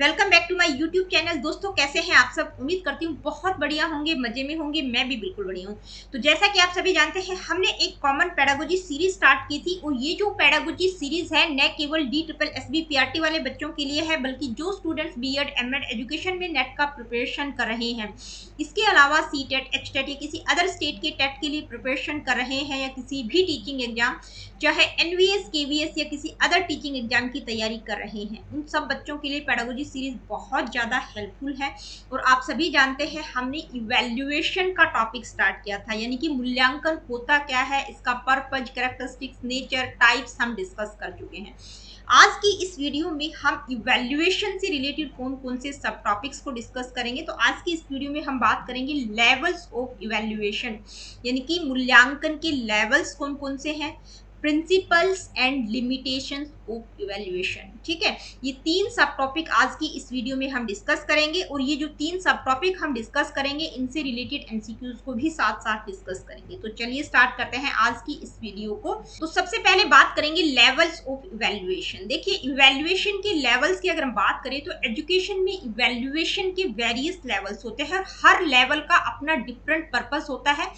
Welcome back to my YouTube channel. दोस्तों कैसे हैं आप सब? उम्मीद करती हूँ बहुत बढ़िया होंगे, मजे में होंगे। मैं भी बिल्कुल बढ़िया हूँ। तो जैसा कि आप सभी जानते हैं, हमने एक कॉमन पेडागोजी सीरीज स्टार्ट की थी और ये जो पेडागोजी सीरीज है न केवल DSSB PRT वाले बच्चों के लिए है, बल्कि जो स्टूडेंट्स बीएड एमएड एजुकेशन में नेट का प्रिपरेशन कर रहे हैं, इसके अलावा सीटेट एचटेट या किसी अदर स्टेट के टेट के लिए प्रिपरेशन कर रहे हैं, या किसी भी टीचिंग एग्जाम चाहे एनवीएस केवीएस या किसी अदर टीचिंग एग्जाम की तैयारी कर रहे हैं, उन सब बच्चों के लिए पेडागोजी सीरीज बहुत ज़्यादा हेल्पफुल है। और आप सभी जानते हैं हमने इवैल्यूएशन का टॉपिक स्टार्ट किया था, यानी कि मूल्यांकन होता क्या है, इसका पर्पज, कैरेक्टरिस्टिक्स, नेचर, टाइप्स हम डिस्कस कर चुके हैं। आज की इस वीडियो में हम इवैल्यूएशन से रिलेटेड कौन कौन से सब टॉपिक्स को डिस्कस करेंगे। तो आज की इस वीडियो में हम बात करेंगे लेवल्स ऑफ इवैल्यूएशन, यानी कि मूल्यांकन के लेवल्स कौन कौन से हैं, principles and limitations of evaluation. ठीक है, ये तीन सब टॉपिक आज की इस वीडियो में हम डिस्कस करेंगे, और ये जो तीन सब टॉपिक हम डिस्कस करेंगे इनसे रिलेटेड एमसीक्यूज को भी साथ साथ डिस्कस करेंगे। तो चलिए स्टार्ट करते हैं आज की इस वीडियो को। तो सबसे पहले बात करेंगे लेवल्स ऑफ इवैल्यूएशन। देखिए, इवैल्यूएशन के लेवल्स की अगर हम बात करें तो एजुकेशन में इवैल्यूएशन के वेरियस लेवल्स होते हैं। हर लेवल का अपना डिफरेंट पर्पस होता है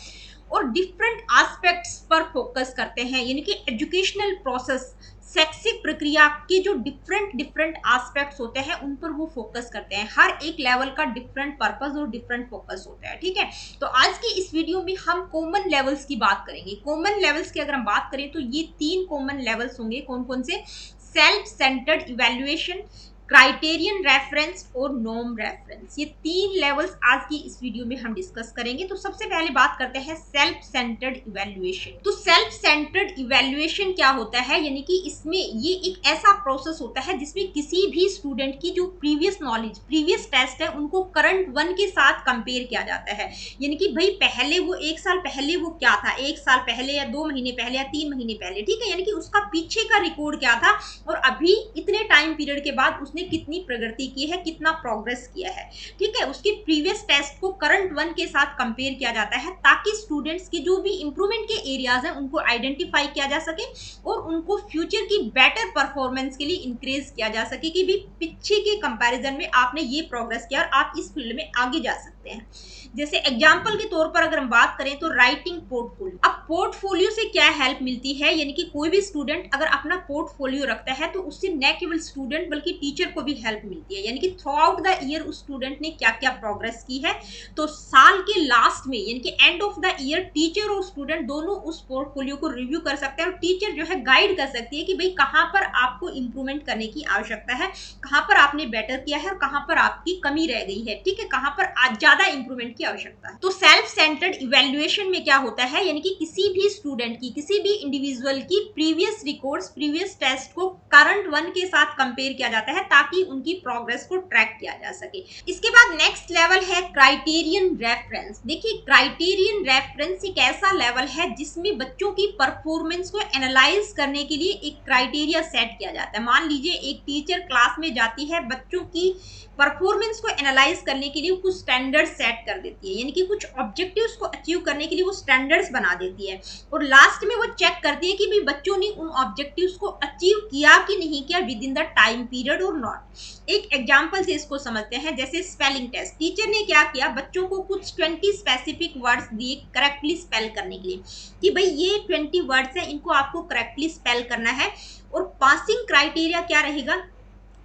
और डिफरेंट एस्पेक्ट्स पर फोकस करते हैं, यानी कि एजुकेशनल प्रोसेस, शैक्षिक प्रक्रिया के जो डिफरेंट एस्पेक्ट्स होते हैं उन पर वो फोकस करते हैं। हर एक लेवल का डिफरेंट पर्पस और डिफरेंट फोकस होता है। ठीक है, तो आज की इस वीडियो में हम कॉमन लेवल्स की बात करेंगे। कॉमन लेवल्स की अगर हम बात करें तो ये तीन कॉमन लेवल्स होंगे। कौन कौन से? Self centred evaluation, criterion reference और नॉर्म रेफरेंस। ये तीन लेवल्स आज की इस वीडियो में हम डिस्कस करेंगे। तो सबसे पहले बात करते हैं सेल्फ सेंटर्ड इवैल्यूएशन। तो सेल्फ सेंटर्ड इवैल्यूएशन क्या होता है, यानी कि इसमें ये एक ऐसा प्रोसेस होता है जिसमें किसी भी स्टूडेंट की जो प्रीवियस नॉलेज, प्रीवियस टेस्ट है, उनको करंट वन के साथ कंपेयर किया जाता है। यानी कि भाई पहले वो एक साल पहले वो क्या था, एक साल पहले या 2 महीने पहले या 3 महीने पहले, ठीक है, यानी कि उसका पीछे का रिकॉर्ड क्या था और अभी इतने टाइम पीरियड के बाद उसने कितनी प्रगति की है, कितना प्रोग्रेस किया है। ठीक है, उसके प्रीवियस टेस्ट को करंट वन के साथ कंपेयर किया जाता है, ताकि स्टूडेंट्स की जो भी इंप्रूवमेंट के एरियाज हैं उनको आइडेंटिफाई किया जा सके और उनको फ्यूचर की बेटर परफॉर्मेंस के लिए इंक्रेज किया जा सके कि भी पीछे के कंपैरिजन में आपने ये प्रोग्रेस किया और आप इस फील्ड में आगे जा सकते हैं। जैसे एग्जाम्पल के तौर पर अगर हम बात करें तो राइटिंग पोर्टफोलियो। अब पोर्टफोलियो से क्या हेल्प मिलती है, यानी कि कोई भी स्टूडेंट अगर अपना पोर्टफोलियो रखता है तो उससे न केवल स्टूडेंट बल्कि टीचर को भी हेल्प मिलती है, यानी कि थ्रू आउट द ईयर उस स्टूडेंट ने क्या क्या प्रोग्रेस की है। तो साल के लास्ट में, यानी कि end of the year, teacher और स्टूडेंट दोनों उस पोर्टफोलियो को रिव्यू कर सकते हैं और टीचर जो है गाइड कर सकती है कि भाई कहाँ पर आपको इंप्रूवमेंट करने की आवश्यकता है, कहाँ पर आपने बेटर किया है और कहाँ पर आपकी कमी रह गई है। ठीक है, कहाँ पर ज्यादा इंप्रूवमेंट की आवश्यकता है। तो सेल्फ सेंटर्ड इवैल्यूएशन में क्या होता है, यानी कि किसी भी स्टूडेंट की, किसी भी इंडिविजुअल की प्रीवियस रिकॉर्ड्स, प्रीवियस टेस्ट को करंट वन के साथ कंपेयर किया जाता है ताकि उनकी प्रोग्रेस को ट्रैक किया जा सके। इसके बाद नेक्स्ट लेवल है क्राइटेरियन रेफरेंस। देखिए, क्राइटेरियन रेफरेंस एक ऐसा लेवल है जिसमें बच्चों की परफॉर्मेंस को एनालाइज करने के लिए एक क्राइटेरिया सेट किया जाता है। मान लीजिए एक टीचर क्लास में जाती है, बच्चों की परफॉर्मेंस को एनालाइज करने के लिए कुछ स्टैंडर्ड सेट कर देती है, यानी कि कुछ ऑब्जेक्टिव्स को अचीव करने के लिए वो स्टैंडर्ड्स बना देती है और लास्ट में वो चेक करती है कि भी बच्चों ने उन ऑब्जेक्टिव्स को अचीव किया कि नहीं किया with in the time period और नॉट। एक एग्जांपल से इसको समझते हैं। जैसे स्पेलिंग टेस्ट, टीचर ने क्या किया, बच्चों को कुछ 20 स्पेसिफिक वर्ड्स दिए करेक्टली स्पेल करने के लिए कि भाई ये 20 वर्ड्स हैं, इनको आपको करेक्टली स्पेल करना है। और पासिंग क्राइटेरिया क्या रहेगा,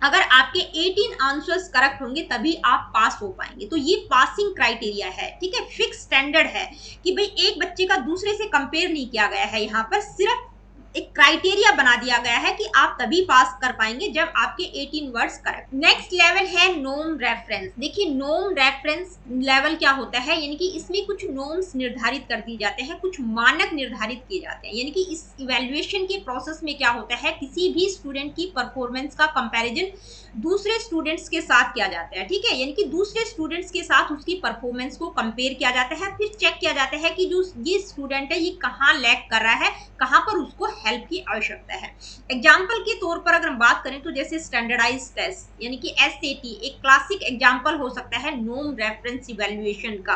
अगर आपके 18 आंसर्स करेक्ट होंगे तभी आप पास हो पाएंगे। तो ये पासिंग क्राइटेरिया है। ठीक है, फिक्स स्टैंडर्ड है कि भाई एक बच्चे का दूसरे से कंपेयर नहीं किया गया है, यहाँ पर सिर्फ एक क्राइटेरिया बना दिया गया है कि आप तभी पास कर पाएंगे जब आपके 18 वर्ड्स करेक्ट। नेक्स्ट लेवल है नॉर्म रेफरेंस। देखिए, नॉर्म रेफरेंस लेवल क्या होता है, यानी कि इसमें कुछ नॉर्म्स निर्धारित कर दिए जाते हैं, कुछ मानक निर्धारित किए जाते हैं। यानी कि इस इवैल्यूएशन के प्रोसेस में क्या होता है, किसी भी स्टूडेंट की परफॉर्मेंस का कंपैरिजन दूसरे स्टूडेंट्स के साथ किया जाता है। ठीक है, यानी कि दूसरे स्टूडेंट्स के साथ उसकी परफॉर्मेंस को कंपेयर किया जाता है, फिर चेक किया जाता है कि जो ये स्टूडेंट है ये कहाँ लैग कर रहा है, कहाँ पर उसको हेल्प की आवश्यकता है। एग्जाम्पल के तौर पर अगर हम बात करें तो जैसे स्टैंडर्डाइज टेस्ट, यानी कि SAT एक क्लासिक एग्जाम्पल हो सकता है नॉर्म रेफरेंस इवैल्यूएशन का,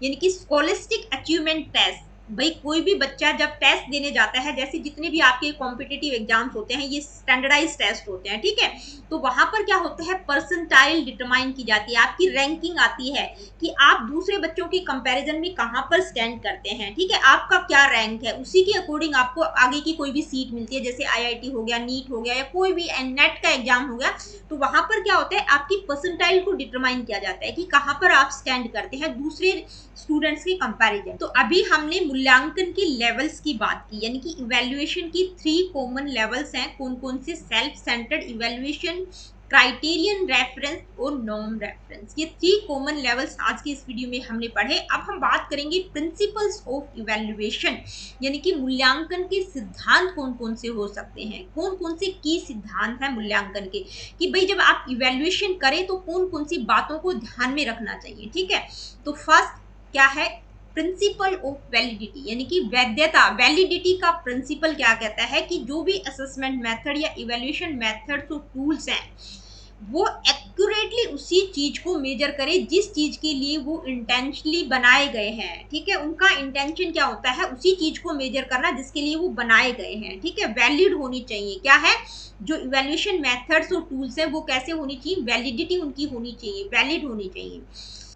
यानी कि स्कॉलिस्टिक अचीवमेंट टेस्ट, भाई कोई भी बच्चा जब टेस्ट देने जाता है, जैसे जितने भी आपके कॉम्पिटिटिव एग्जाम्स होते हैं ये स्टैंडर्डाइज टेस्ट होते हैं, ठीक है, तो वहां पर क्या होता है, परसेंटाइल डिटरमाइन की जाती है, आपकी रैंकिंग आती है कि आप दूसरे बच्चों की कंपैरिजन में कहां पर स्टैंड करते हैं, ठीक है, आपका क्या रैंक है, उसी के अकॉर्डिंग आपको आगे की कोई भी सीट मिलती है, जैसे आईआईटी हो गया, नीट हो गया, या कोई भी नेट का एग्जाम हो गया, तो वहां पर क्या होता है, आपकी परसेंटाइल को डिटरमाइन किया जाता है कि कहां पर आप स्टैंड करते हैं दूसरे स्टूडेंट्स के कंपैरिजन। तो अभी हमने मूल्यांकन की लेवल्स की बात की, यानी कि इवैल्यूएशन की 3 कॉमन लेवल्स हैं, कौन कौन से, self centred evaluation, criterion reference और नॉर्म रेफरेंस, ये 3 कॉमन लेवल्स आज की इस वीडियो में हमने पढ़े। अब हम बात करेंगे प्रिंसिपल्स ऑफ इवैल्यूएशन, यानी कि मूल्यांकन के सिद्धांत कौन कौन से हो सकते हैं, कौन कौन से की सिद्धांत है मूल्यांकन के, कि भाई जब आप इवैल्यूएशन करें तो कौन कौन सी बातों को ध्यान में रखना चाहिए, ठीक है। तो फर्स्ट क्या है, प्रिंसिपल ऑफ वैलिडिटी, यानी कि वैधता, वैलिडिटी का प्रिंसिपल क्या कहता है कि जो भी असेसमेंट मेथड या इवैल्यूएशन मेथड्स और टूल्स हैं वो एक्यूरेटली उसी चीज को मेजर करे जिस चीज के लिए वो इंटेंशनली बनाए गए हैं, ठीक है, उनका इंटेंशन क्या होता है, उसी चीज को मेजर करना जिसके लिए वो बनाए गए हैं, ठीक है, वैलिड होनी चाहिए, क्या है, जो इवैल्यूएशन मेथड्स और टूल्स है वो कैसे होनी चाहिए, वैलिडिटी उनकी होनी चाहिए, वैलिड होनी चाहिए।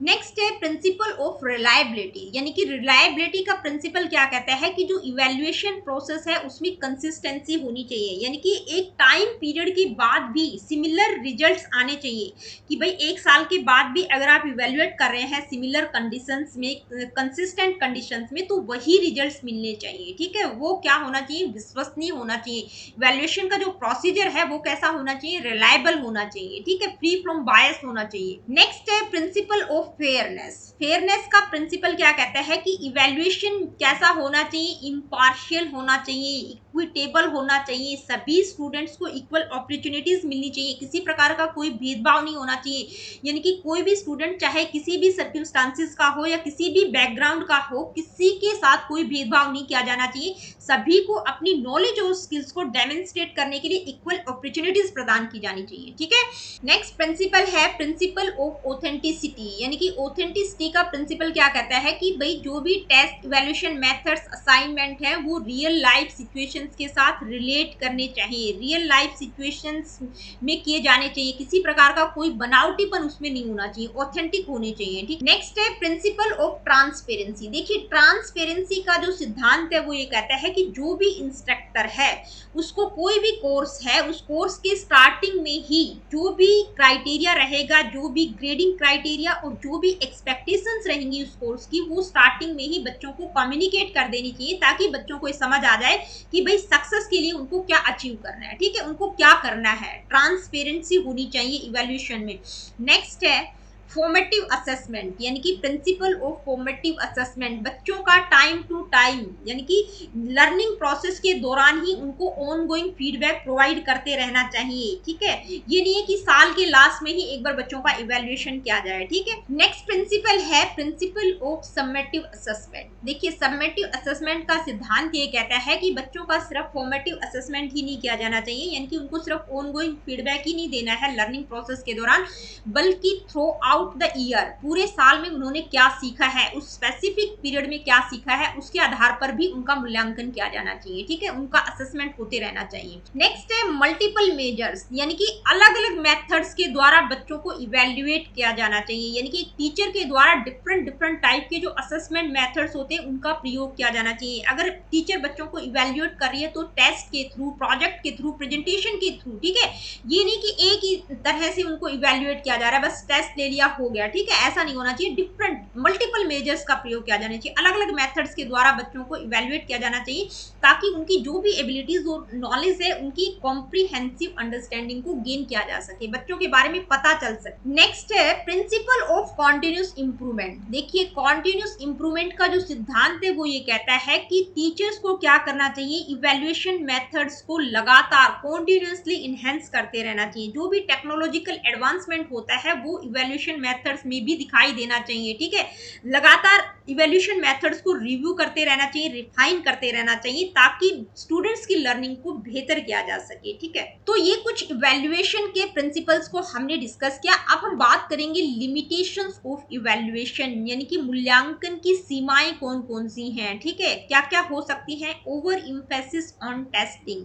नेक्स्ट है प्रिंसिपल ऑफ रिलायबिलिटी, यानी कि रिलायबिलिटी का प्रिंसिपल क्या कहता है कि जो इवैल्यूएशन प्रोसेस है उसमें कंसिस्टेंसी होनी चाहिए, यानी कि एक टाइम पीरियड के बाद भी सिमिलर रिजल्ट्स आने चाहिए, कि भाई 1 साल के बाद भी अगर आप इवैल्यूएट कर रहे हैं सिमिलर कंडीशंस में, कंसिस्टेंट कंडीशंस में, तो वही रिजल्ट्स मिलने चाहिए, ठीक है, वो क्या होना चाहिए, विश्वसनीय होना चाहिए, इवैल्यूएशन का जो प्रोसीजर है वो कैसा होना चाहिए, रिलायबल होना चाहिए, ठीक है, फ्री फ्रॉम बायस होना चाहिए। नेक्स्ट है प्रिंसिपल ऑफ फेयरनेस, फेयरनेस का प्रिंसिपल क्या कहता है कि इवैल्यूएशन कैसा होना चाहिए, इम्पार्शियल होना चाहिए, इक्विटेबल होना चाहिए, सभी स्टूडेंट्स को इक्वल अपॉर्चुनिटीज मिलनी चाहिए, किसी प्रकार का कोई भेदभाव नहीं होना चाहिए, यानी कि कोई भी स्टूडेंट चाहे किसी भी सर्कमस्टांसिस का हो या किसी भी बैकग्राउंड का हो, किसी के साथ कोई भेदभाव नहीं किया जाना चाहिए, सभी को अपनी नॉलेज और स्किल्स को डेमोन्स्ट्रेट करने के लिए इक्वल अपॉर्चुनिटीज प्रदान की जानी चाहिए, ठीक है। नेक्स्ट प्रिंसिपल है प्रिंसिपल ऑफ ऑथेंटिसिटी, यानी कि ऑथेंटिसिटी का प्रिंसिपल क्या कहता है कि भाई जो भी टेस्ट इवैल्यूएशन मेथड्स असाइनमेंट है वो रियल लाइफ सिचुएशंस के साथ रिलेट करने चाहिए, रियल लाइफ सिचुएशंस में किए जाने चाहिए, किसी प्रकार का कोई बनावटीपन उसमें नहीं होना चाहिए, ऑथेंटिक होने चाहिए, ठीक। नेक्स्ट है प्रिंसिपल ऑफ ट्रांसपेरेंसी, देखिए ट्रांसपेरेंसी का जो सिद्धांत है वो ये कहता है कि जो भी इंस्ट्रक्टर है उसको कोई भी कोर्स है उस कोर्स के स्टार्टिंग में ही जो भी क्राइटेरिया रहेगा, जो भी ग्रेडिंग क्राइटेरिया और जो भी एक्सपेक्टेशंस रहेंगी उस कोर्स की, वो स्टार्टिंग में ही बच्चों को कम्युनिकेट कर देनी चाहिए, ताकि बच्चों को समझ आ जाए कि भाई सक्सेस के लिए उनको क्या अचीव करना है, ठीक है, उनको क्या करना है, ट्रांसपेरेंसी होनी चाहिए इवैल्यूएशन में। नेक्स्ट है फॉर्मेटिव असेसमेंट, यानी कि प्रिंसिपल ऑफ फॉर्मेटिव असेसमेंट, बच्चों का टाइम टू टाइम, यानी कि लर्निंग प्रोसेस के दौरान ही उनको ऑनगोइंग फीडबैक प्रोवाइड करते रहना चाहिए, ठीक है, ये नहीं है कि साल के लास्ट में ही एक बार बच्चों का इवैल्यूएशन किया जाए, ठीक है। नेक्स्ट प्रिंसिपल है प्रिंसिपल ऑफ समेटिव असेसमेंट, देखिए समेटिव असेसमेंट का सिद्धांत ये कहता है कि बच्चों का सिर्फ फॉर्मेटिव असेसमेंट ही नहीं किया जाना चाहिए, यानी कि उनको सिर्फ ऑनगोइंग फीडबैक ही नहीं देना है लर्निंग प्रोसेस के दौरान, बल्कि थ्रू आउट द ईयर, पूरे साल में उन्होंने क्या सीखा है, उस स्पेसिफिक पीरियड में क्या सीखा है, उसके आधार पर भी उनका मूल्यांकन किया जाना चाहिए, ठीक है, उनका असेसमेंट होते रहना चाहिए। नेक्स्ट है मल्टीपल मेजर्स, यानी कि अलग अलग मेथड्स के द्वारा बच्चों को इवैल्यूएट किया जाना चाहिए, यानी कि एक टीचर के द्वारा डिफरेंट डिफरेंट टाइप के जो असेसमेंट मेथड्स होते हैं उनका प्रयोग किया जाना चाहिए। अगर टीचर बच्चों को इवैल्यूएट कर रही है तो टेस्ट के थ्रू, प्रोजेक्ट के थ्रू, प्रेजेंटेशन के थ्रू, ठीक है, ये नहीं कि एक ही तरह से उनको इवैल्यूएट किया जा रहा है, बस टेस्ट ले लिया हो गया, ठीक है, ऐसा नहीं होना चाहिए, डिफरेंट मल्टीपल मेजर्स का प्रयोग किया जाना चाहिए, अलग अलग मेथड्स के द्वारा बच्चों को इवैल्यूएट किया जाना चाहिए, ताकि उनकी जो भी एबिलिटीज और नॉलेज है उनकी कॉम्प्रिहेंसिव अंडरस्टैंडिंग को गेन किया जा सके, बच्चों के बारे में पता चल सके। नेक्स्ट है प्रिंसिपल ऑफ कॉन्टिन्यूस इंप्रूवमेंट, देखिए कॉन्टिन्यूस इंप्रूवमेंट का जो सिद्धांत है वो ये कहता है कि टीचर्स को क्या करना चाहिए, इवैल्यूएशन मेथड्स को लगातार कॉन्टिन्यूसली इनहेंस करते रहना चाहिए, जो भी टेक्नोलॉजिकल एडवांसमेंट होता है वो इवैल्यूएशन मेथड्स में भी दिखाई देना चाहिए, ठीक है। लगातार इवैल्यूएशन मेथड्स को रिव्यू करते रहना चाहिए, रिफाइन करते रहना चाहिए, ताकि स्टूडेंट्स की लर्निंग को बेहतर किया जा सके, ठीक है। तो ये कुछ इवैल्यूएशन के प्रिंसिपल्स को हमने डिस्कस किया। अब हम बात करेंगे लिमिटेशंस ऑफ इवैल्यूएशन, यानी कि मूल्यांकन की सीमाएं कौन कौन सी हैं, ठीक है, क्या क्या हो सकती हैं। ओवर इम्फेसिस ऑन टेस्टिंग,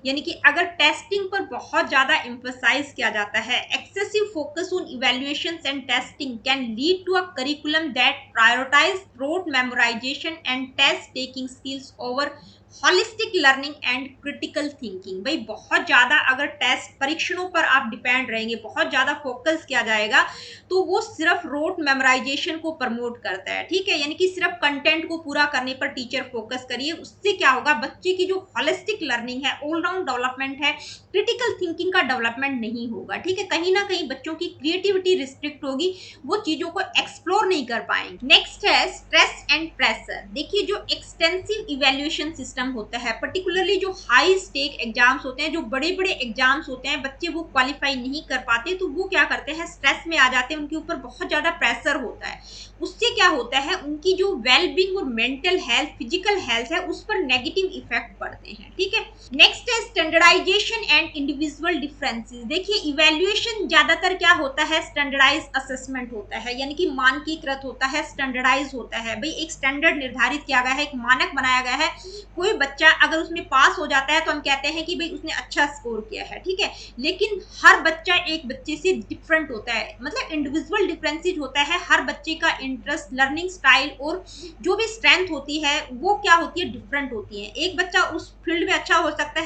यानी कि अगर टेस्टिंग पर बहुत ज्यादा एम्फसाइज किया जाता है, excessive focus on evaluations and testing can lead to a curriculum that prioritize rote memorization and test taking skills over holistic learning and critical thinking. भाई बहुत ज्यादा अगर टेस्ट परीक्षणों पर आप डिपेंड रहेंगे, बहुत ज्यादा फोकस किया जाएगा, तो वो सिर्फ रोट मेमोराइजेशन को प्रमोट करता है, ठीक है, यानी कि सिर्फ कंटेंट को पूरा करने पर टीचर फोकस करिए। उससे क्या होगा, बच्चे की जो होलिस्टिक लर्निंग है, ऑलराउंड डेवलपमेंट है, क्रिटिकल थिंकिंग का डेवलपमेंट नहीं होगा, ठीक है। कहीं ना कहीं बच्चों की क्रिएटिविटी रिस्ट्रिक्ट होगी, वो चीजों को एक्सप्लोर नहीं कर पाएंगे। नेक्स्ट है स्ट्रेस एंड प्रेशर। देखिए जो एक्सटेंसिव इवैल्यूएशन सिस्टम होता है, पर्टिकुलरली जो हाई स्टेक एग्जाम्स होते हैं, जो बड़े बड़े एग्जाम्स होते हैं, बच्चे वो क्वालिफाई नहीं कर पाते, तो वो क्या करते हैं, स्ट्रेस में आ जाते हैं, उनके ऊपर बहुत ज्यादा प्रेशर होता है। उससे क्या होता है, उनकी जो वेलबींग और मेंटल हेल्थ, फिजिकल हेल्थ है, उस पर नेगेटिव इफेक्ट पड़ते हैं, ठीक है। नेक्स्ट है स्टैंडर्डाइजेशन एंड इंडिविजुअल डिफरेंसेस। देखिए इवैल्यूएशन ज्यादातर क्या होता है, स्टैंडर्डाइज असेसमेंट होता है, यानी कि मानकीकृत होता है, स्टैंडर्डाइज होता है। भाई एक स्टैंडर्ड निर्धारित किया गया है, एक मानक बनाया गया है, कोई बच्चा अगर उसमें पास हो जाता है तो हम कहते हैं कि भाई उसने अच्छा स्कोर किया है, ठीक है। लेकिन हर बच्चा एक बच्चे से डिफरेंट होता है, मतलब इंडिविजुअल डिफरेंसेस होता है, हर बच्चे का इंटरेस्ट, लर्निंग स्टाइल और जो भी स्ट्रेंथ होती है वो क्या होती है, डिफरेंट होती है। एक बच्चा उस फील्ड में अच्छा हो सकता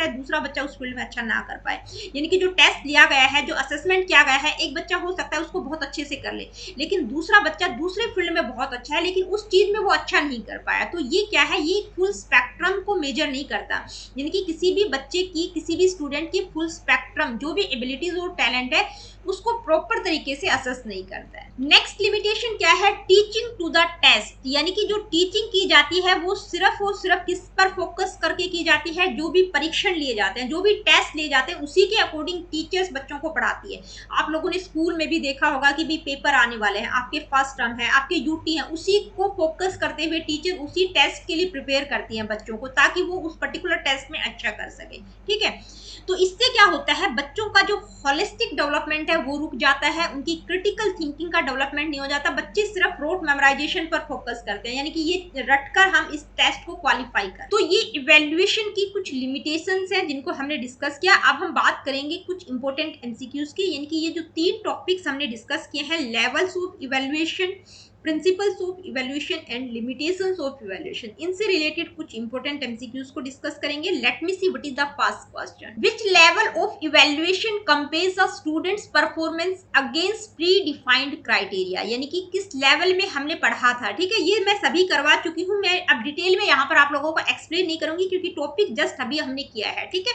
है दूसरा बच्चा उस फील्ड में अच्छा ना कर पाए। यानी कि जो टेस्ट लिया गया है, जो असेसमेंट किया गया है, एक बच्चा हो सकता है उसको बहुत अच्छे से कर ले, लेकिन दूसरा बच्चा दूसरे फील्ड में बहुत अच्छा है, लेकिन उस चीज में वो अच्छा नहीं कर पाया। तो ये क्या है, ये फुल स्पेक्ट्रम को मेजर नहीं करता, यानी कि किसी भी बच्चे की, किसी भी स्टूडेंट की फुल स्पेक्ट्रम जो भी एबिलिटीज और टैलेंट है उसको प्रॉपर तरीके से असेस नहीं करता है। नेक्स्ट लिमिटेशन क्या है, टीचिंग टू द टेस्ट, यानी कि जो टीचिंग की जाती है वो सिर्फ किस पर फोकस करके की जाती है, जो भी परीक्षण लिए जाते हैं, जो भी टेस्ट लिए जाते हैं, उसी के अकॉर्डिंग टीचर्स बच्चों को पढ़ाती है। आप लोगों ने स्कूल में भी देखा होगा कि भी पेपर आने वाले हैं, आपके फर्स्ट टर्म है, आपके यूटी है, उसी को फोकस करते हुए टीचर उसी टेस्ट के लिए प्रिपेयर करती है बच्चों को, ताकि वो उस पर्टिकुलर टेस्ट में अच्छा कर सके, ठीक है। तो इससे क्या होता है, बच्चों का जो होलिस्टिक डेवलपमेंट है वो रुक जाता है, उनकी क्रिटिकल थिंकिंग का डेवलपमेंट नहीं हो जाता, बच्चे सिर्फ रोट मेमोराइजेशन पर फोकस करते हैं, यानी कि ये रटकर हम इस टेस्ट को क्वालिफाई कर। तो ये इवैल्यूएशन की कुछ लिमिटेशंस हैं जिनको हमने डिस्कस किया। अब हम बात करेंगे कुछ इंपॉर्टेंट एमसीक्यूज की, यानी कि ये जो 3 टॉपिक्स हमने डिस्कस किए हैं, levels of evaluation, principles of evaluation and limitations of evaluation, इनसे रिलेटेड कुछ इंपॉर्टेंट एमसीक्यूज को डिस्कस करेंगे। Let me see what is the first question, which level of evaluation compares a students performance against pre defined criteria, यानी कि किस level में हमने पढ़ा था, ठीक है। ये मैं सभी करवा चुकी हूँ, मैं अब डिटेल में यहाँ पर आप लोगों को एक्सप्लेन नहीं करूंगी क्योंकि टॉपिक जस्ट अभी हमने किया है, ठीक है।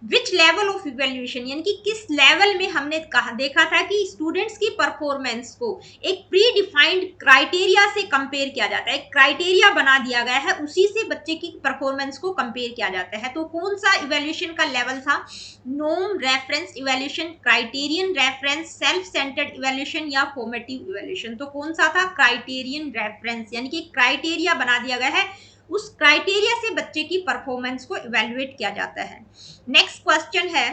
विच लेवल ऑफ इवैल्यूएशन, यानी कि किस लेवल में हमने कहा, देखा था कि स्टूडेंट्स की परफॉर्मेंस को एक प्री डिफाइंड क्राइटेरिया से कंपेयर किया जाता है, क्राइटेरिया बना दिया गया है, उसी से बच्चे की परफॉर्मेंस को कंपेयर किया जाता है। तो कौन सा इवैल्यूएशन का लेवल था, norm reference evaluation, criterion reference, self centred evaluation या फॉर्मेटिव इवैल्यूएशन। तो कौन सा था, क्राइटेरियन रेफरेंस, यानी कि क्राइटेरिया बना दिया गया है, उस क्राइटेरिया से बच्चे की परफॉर्मेंस को इवैल्यूएट किया जाता है। नेक्स्ट क्वेश्चन है,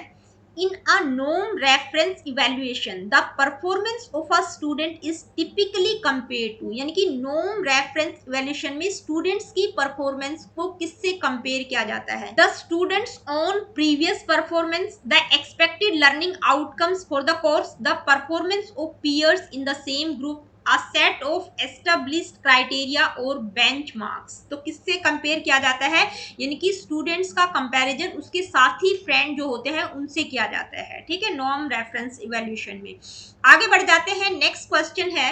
in a norm reference evaluation the performance of a student is typically compared to, यानी कि norm reference evaluation में students की performance को किससे compare किया जाता है, the students on previous performance, the expected learning outcomes for the course, the performance of peers in the same group, a set of established criteria और benchmarks। तो किससे कंपेयर किया जाता है, यानी कि स्टूडेंट्स का कंपैरिजन उसके साथी फ्रेंड जो होते हैं उनसे किया जाता है, ठीक है, नॉर्म रेफरेंस इवैल्यूएशन में। आगे बढ़ जाते हैं, नेक्स्ट क्वेश्चन है,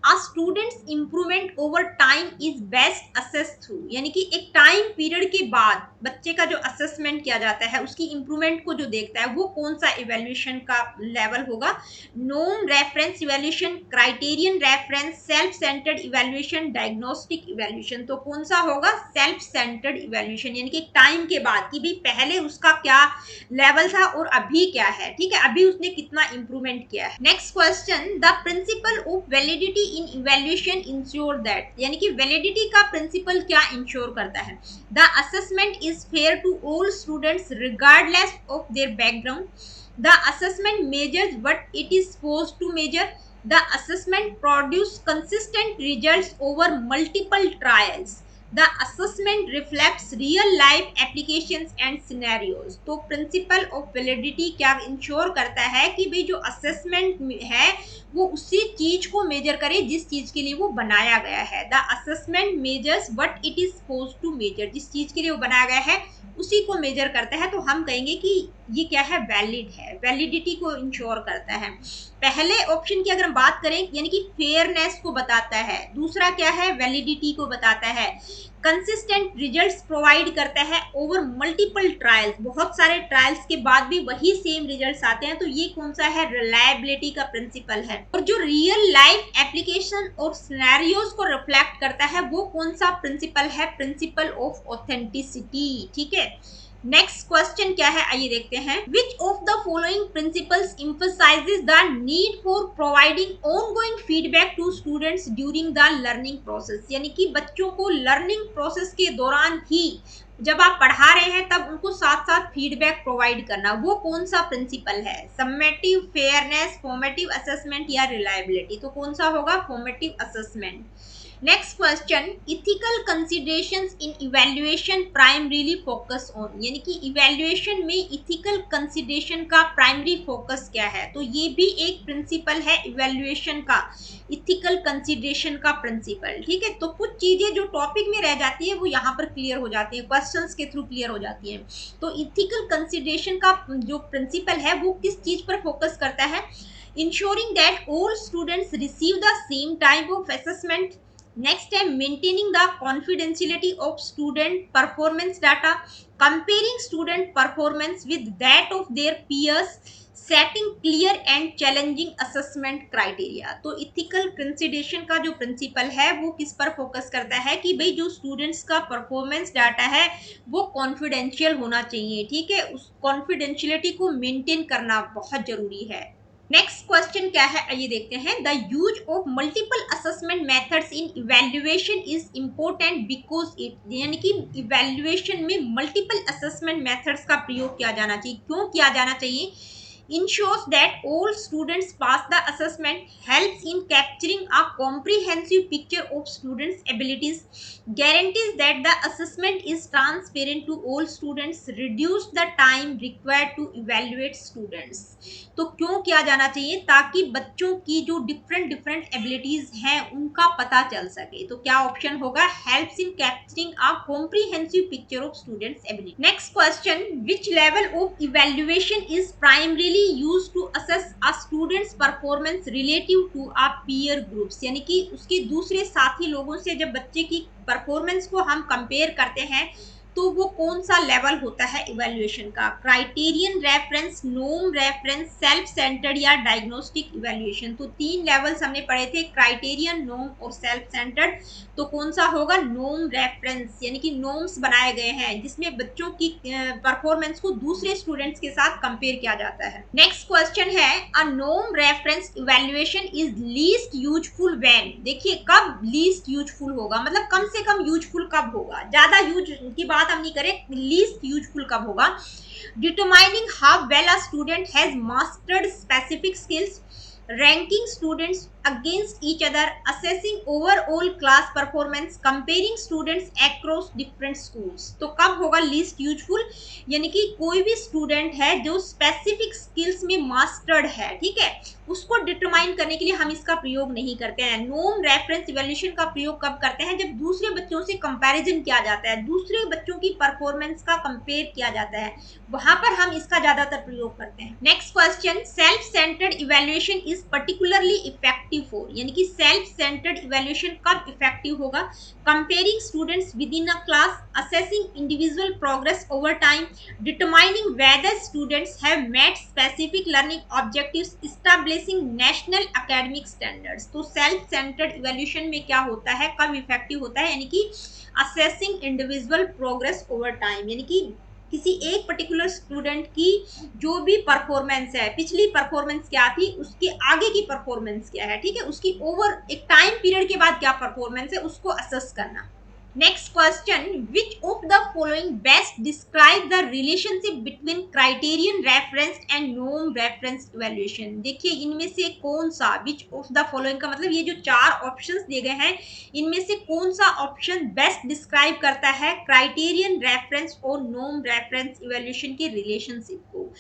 a students improvement over time is best assess through, यानी कि एक टाइम पीरियड के बाद बच्चे का जो असेसमेंट किया जाता है, उसकी इम्प्रूवमेंट को जो देखता है, वो कौन सा इवेल्यूएशन का लेवल होगा? Non reference evaluation, criterion reference, self centred evaluation, diagnostic evaluation. तो कौन सा होगा? सेल्फ सेंटर्ड इवेल्यूएशन, यानी कि टाइम के बाद कि भाई पहले उसका क्या लेवल था और अभी क्या है, ठीक है, अभी उसने कितना इंप्रूवमेंट किया है। Next question, the principle of validity in evaluation ensure that, यानी कि वैलिडिटी का प्रिंसिपल क्या इंश्योर करता है? The assessment is fair to all students regardless of their background, the assessment measures what it is supposed to measure, the assessment produce consistent results over multiple trials, the assessment reflects real life applications and scenarios। तो principal of validity क्या ensure करता है कि भाई जो assessment है वो उसी चीज को मेजर करे जिस चीज के लिए वो बनाया गया है। The assessment measures what it is supposed to measure, जिस चीज के लिए वो बनाया गया है उसी को मेजर करता है, तो हम कहेंगे कि ये क्या है? वैलिड है, वैलिडिटी को इंश्योर करता है। पहले ऑप्शन की अगर हम बात करें, यानी कि फेयरनेस को बताता है। दूसरा क्या है? वैलिडिटी को बताता है। कंसिस्टेंट रिजल्ट्स प्रोवाइड करता है ओवर मल्टीपल ट्रायल्स, बहुत सारे ट्रायल्स के बाद भी वही सेम रिजल्ट्स आते हैं, तो ये कौन सा है? रिलायबिलिटी का प्रिंसिपल है। और जो रियल लाइफ एप्लीकेशन और सिनेरियोज को रिफ्लेक्ट करता है वो कौन सा प्रिंसिपल है? प्रिंसिपल ऑफ ऑथेंटिसिटी, ठीक है। नेक्स्ट क्वेश्चन क्या है, आइए देखते हैं। Which of the following principles emphasizes the need for providing ongoing feedback to students during the learning process, यानी कि बच्चों को लर्निंग प्रोसेस के दौरान ही जब आप पढ़ा रहे हैं तब उनको साथ साथ फीडबैक प्रोवाइड करना, वो कौन सा प्रिंसिपल है? समेटिव, फेयरनेस, फॉर्मेटिव असेसमेंट या रिलायबिलिटी? तो कौन सा होगा? Formative assessment. Next question, ethical considerations in evaluation primarily focus on, यानी कि इवैल्यूएशन में इथिकल कंसिडरेशन का प्राइमरी फोकस क्या है? तो ये भी एक प्रिंसिपल है इवैल्यूएशन का, इथिकल कंसिडरेशन का प्रिंसिपल, ठीक है। तो कुछ चीजें जो टॉपिक में रह जाती है वो यहाँ पर क्लियर हो जाती है, क्वेश्चंस के थ्रू क्लियर हो जाती है। तो इथिकल कंसिडरेशन का जो प्रिंसिपल है वो किस चीज पर फोकस करता है? Ensuring that all students receive the same type of assessment. Next है maintaining the confidentiality of student performance data, comparing student performance with that of their peers, setting clear and challenging assessment criteria। तो ethical consideration का जो principal है वो किस पर focus करता है कि भाई जो स्टूडेंट्स का परफॉर्मेंस डाटा है वो कॉन्फिडेंशियल होना चाहिए, ठीक है, उस कॉन्फिडेंशियलिटी को मेंटेन करना बहुत जरूरी है। नेक्स्ट क्वेश्चन क्या है, आइए देखते हैं। The use of multiple assessment methods in evaluation is important because it, यानी कि इवैल्यूएशन में मल्टीपल असेसमेंट मेथड्स का प्रयोग किया जाना चाहिए। क्यों किया जाना चाहिए? ensures that all students pass the assessment, helps in capturing a comprehensive picture of students' abilities, guarantees that the assessment is transparent to all students, reduce the time required to evaluate students। तो क्यों किया जाना चाहिए? ताकि बच्चों की जो different abilities हैं उनका पता चल सके। तो क्या ऑप्शन होगा? Helps in capturing a comprehensive picture of students ability. Next question, which level of evaluation is primarily used to assess a student's performance relative to a peer groups, यानी कि उसके दूसरे साथी लोगों से जब बच्चे की परफॉर्मेंस को हम कंपेयर करते हैं तो वो कौन सा लेवल होता है इवैल्यूएशन का? Criterion reference, norm reference, self centred या डायग्नोस्टिक इवैल्यूएशन। तो तीन लेवल्स हमने पढ़े थे, क्राइटेरियन, नॉर्म और सेल्फ सेंटर्ड। तो कौन सा होगा? नॉर्म रेफरेंस, यानी कि नॉर्म्स बनाए गए हैं जिसमें बच्चों की परफॉर्मेंस को दूसरे स्टूडेंट्स के साथ कंपेयर किया जाता है। नेक्स्ट क्वेश्चन है, a norm reference evaluation is least useful when. देखिए कब लीस्ट यूजफुल होगा, मतलब कम से कम यूजफुल कब होगा, ज्यादा यूज की बात हम नहीं करें, लीस्ट यूजफुल कब होगा? Determining how well a student has mastered specific skills, ranking students against each other, assessing overall class performance, comparing students across different schools। तो कब होगा लीस्ट यूजफुल? यानी कि कोई भी स्टूडेंट है जो स्पेसिफिक स्किल्स में मास्टर्ड है, ठीक है, उसको डिटरमाइन करने के लिए हम इसका प्रयोग नहीं करते हैं। नॉर्म रेफरेंस इवैल्यूएशन का प्रयोग कब करते हैं? जब दूसरे बच्चों से कंपैरिजन किया जाता है, दूसरे बच्चों की परफॉर्मेंस का कंपेयर किया जाता है, वहां पर हम इसका ज्यादातर प्रयोग करते हैं। Next question, self centred evaluation is particularly effective objective 4 यानी कि सेल्फ सेंटर्ड इवैल्यूएशन कब इफेक्टिव होगा? Comparing students within a class, assessing individual progress over time, determining whether students have met specific learning objectives, establishing national academic standards. तो self centred evaluation में क्या होता है, कब इफेक्टिव होता है? यानी कि assessing individual progress over time, यानी कि किसी एक पर्टिकुलर स्टूडेंट की जो भी परफॉर्मेंस है, पिछली परफॉर्मेंस क्या थी, उसके आगे की परफॉर्मेंस क्या है, ठीक है, उसकी ओवर एक टाइम पीरियड के बाद क्या परफॉर्मेंस है, उसको असेस करना। Next question, which of the following best describe the relationship between criterion reference and norm reference evaluation? देखिए इनमें से कौन सा, which of the following का मतलब ये जो चार ऑप्शंस दिए गए हैं इनमें से कौन सा ऑप्शन बेस्ट डिस्क्राइब करता है क्राइटेरियन रेफरेंस और नॉर्म रेफरेंस इवैल्यूएशन की रिलेशनशिप को?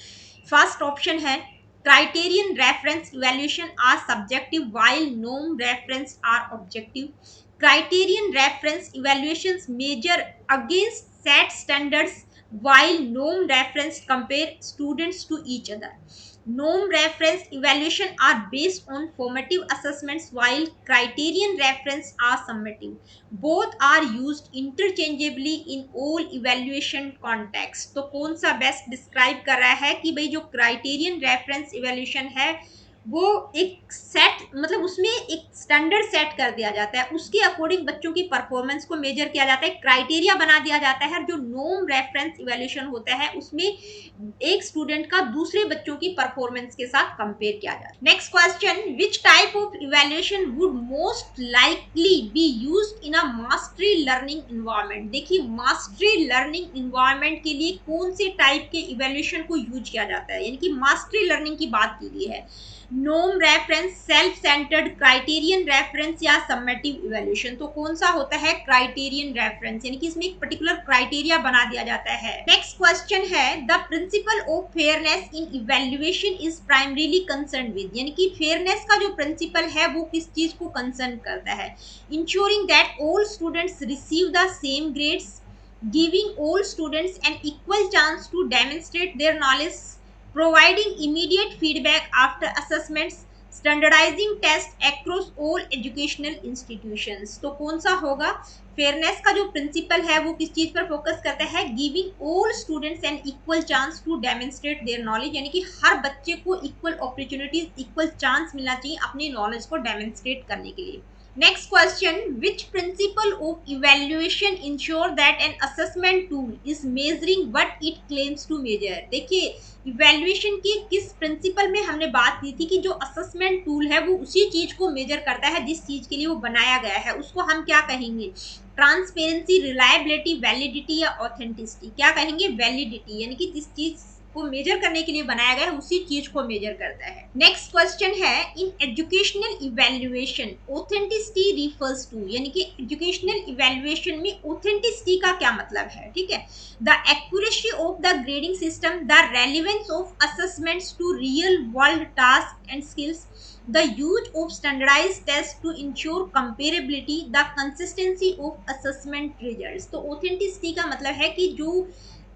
फर्स्ट ऑप्शन है criterion reference evaluation are subjective while norm reference are objective. Criterion reference evaluations measure against set standards while norm reference compare students to each other. Norm reference evaluation are based on formative assessments while criterion reference are summative. Both are used interchangeably in all evaluation contexts. तो कौन सा best describe कर रहा है कि भाई जो criterion reference evaluation है वो एक सेट मतलब उसमें एक स्टैंडर्ड सेट कर दिया जाता है, उसके अकॉर्डिंग बच्चों की परफॉर्मेंस को मेजर किया जाता है, क्राइटेरिया बना दिया जाता है। जो नॉर्म रेफरेंस इवैल्यूएशन होता है उसमें एक स्टूडेंट का दूसरे बच्चों की परफॉर्मेंस के साथ कंपेयर किया जाता है। Next question, which type of evaluation would most likely be used in a mastery learning environment? देखिए मास्टरी लर्निंग इन्वायरमेंट के लिए कौन से टाइप के इवैल्यूएशन को यूज किया जाता है, यानी कि मास्टरी लर्निंग की बात की गई है। Norm reference, self centred, criterion reference या समेटिव इवैल्यूएशन? तो कौन सा होता है क्राइटेरियन रेफरेंस, यानी कि इसमें एक पर्टिकुलर क्राइटेरिया बना दिया जाता है। नेक्स्ट क्वेश्चन है, the principle of fairness in evaluation is primarily concern with, यानी कि फेयरनेस का जो प्रिंसिपल है वो किस चीज को कंसर्न करता है? Ensuring that all students receive the same grades, giving all students an equal chance to demonstrate their knowledge, providing immediate feedback after assessments, standardizing tests across all educational institutions। तो कौन सा होगा? फेयरनेस का जो principal है वो किस चीज पर फोकस करता है? Giving all students an equal chance to demonstrate their knowledge, यानी कि हर बच्चे को इक्वल अपॉर्चुनिटीज, इक्वल चांस मिलना चाहिए अपनी नॉलेज को डेमोन्स्ट्रेट करने के लिए। Next question, which principle of evaluation ensure that an assessment tool is measuring what it claims to measure? देखिए इवैल्यूएशन की किस प्रिंसिपल में हमने बात की थी कि जो असेसमेंट टूल है वो उसी चीज को मेजर करता है जिस चीज के लिए वो बनाया गया है, उसको हम क्या कहेंगे? ट्रांसपेरेंसी, रिलायबिलिटी, वैलिडिटी या ऑथेंटिसिटी? क्या कहेंगे? वैलिडिटी, यानी कि जिस चीज को मेजर करने के लिए बनाया गया है उसी चीज को मेजर करता है। नेक्स्ट क्वेश्चन है, in educational evaluation authenticity refers to, यानी कि एजुकेशनल इवैल्यूएशन में ऑथेंटिसिटी का क्या मतलब है? ठीक है, the accuracy of the grading system, the relevance of assessments to real world task and skills, the use of standardized tests to ensure comparability, the consistency of assessment results। तो authenticity का मतलब है कि जो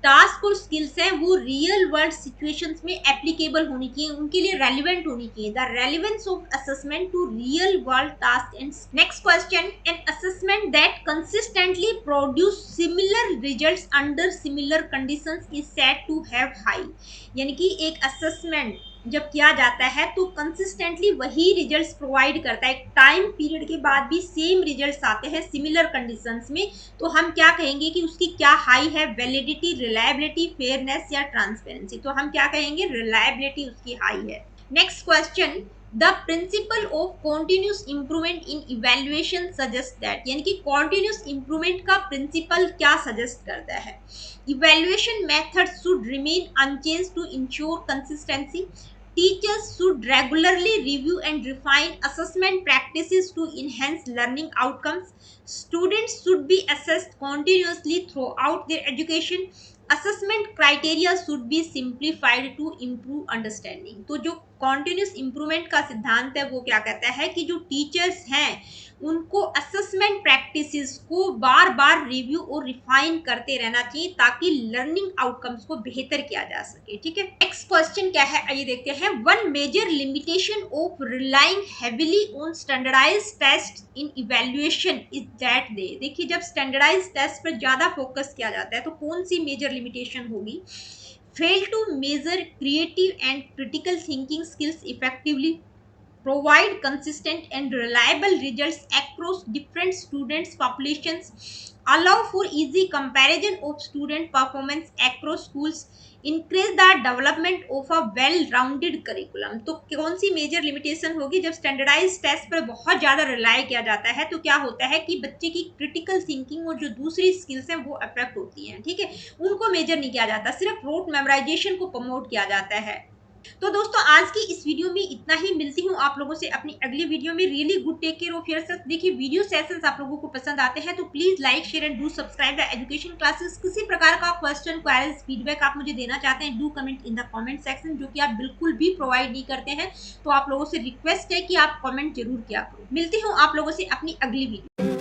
टास्क और skills हैं वो real world situations में एप्लीकेबल होनी चाहिए, उनके लिए रेलिवेंट होनी चाहिए। The relevance of assessment to real world task and next question, an assessment that consistently produce similar results under similar conditions is said to have high, यानी कि एक असेसमेंट जब किया जाता है तो कंसिस्टेंटली वही रिजल्ट्स प्रोवाइड करता है, टाइम पीरियड के बाद भी सेम रिजल्ट्स आते हैं सिमिलर कंडीशंस में, तो हम क्या कहेंगे कि उसकी क्या हाई है? वैलिडिटी, रिलायबिलिटी, फेयरनेस या ट्रांसपेरेंसी? तो हम क्या कहेंगे? रिलायबिलिटी उसकी हाई है। Next question, the principle of continuous improvement in evaluation suggest that, यानी कि कॉन्टिन्यूस इंप्रूवमेंट का प्रिंसिपल क्या सजेस्ट करता है? Evaluation methods should remain unchanged to ensure consistency, teachers should regularly review and refine assessment practices to enhance learning outcomes, Students should be assessed continuously throughout their education. Assessment criteria should be simplified to improve understanding. तो जो continuous improvement का सिद्धांत है वो क्या कहता है कि जो टीचर्स हैं उनको असेसमेंट प्रैक्टिसेस को बार बार रिव्यू और रिफाइन करते रहना चाहिए ताकि लर्निंग आउटकम्स को बेहतर किया जा सके। ठीक है, नेक्स्ट क्वेश्चन क्या है आइए देखते हैं। One major limitation of relying heavily on standardised test in evaluation is that they, देखिए जब स्टैंडर्डाइज्ड टेस्ट पर ज्यादा फोकस किया जाता है तो कौन सी मेजर लिमिटेशन होगी? Fail to measure creative and critical thinking skills effectively, provide consistent and reliable results across different students populations, allow for easy comparison of student performance across schools, increase the development of a well rounded curriculum। तो कौन सी major limitation होगी? जब standardise test पर बहुत ज्यादा rely किया जाता है तो क्या होता है कि बच्चे की क्रिटिकल थिंकिंग और जो दूसरी स्किल्स हैं वो अफेक्ट होती हैं। ठीक है, उनको मेजर नहीं किया जाता, सिर्फ रोट मेमोराइजेशन को प्रमोट किया जाता है। तो दोस्तों आज की इस वीडियो में इतना ही, मिलती हूँ आप लोगों से अपनी अगली वीडियो में। Really good, take care of yourself. देखिए वीडियो सेशंस आप लोगों को पसंद आते हैं तो please like share and do subscribe the education classes. किसी प्रकार का क्वेश्चन क्वेरीज फीडबैक आप मुझे देना चाहते हैं, do comment in the comment section, जो कि आप बिल्कुल भी प्रोवाइड नहीं करते हैं। तो आप लोगों से रिक्वेस्ट है कि आप कमेंट जरूर किया करो। मिलती हूँ आप लोगों से अपनी अगली वीडियो।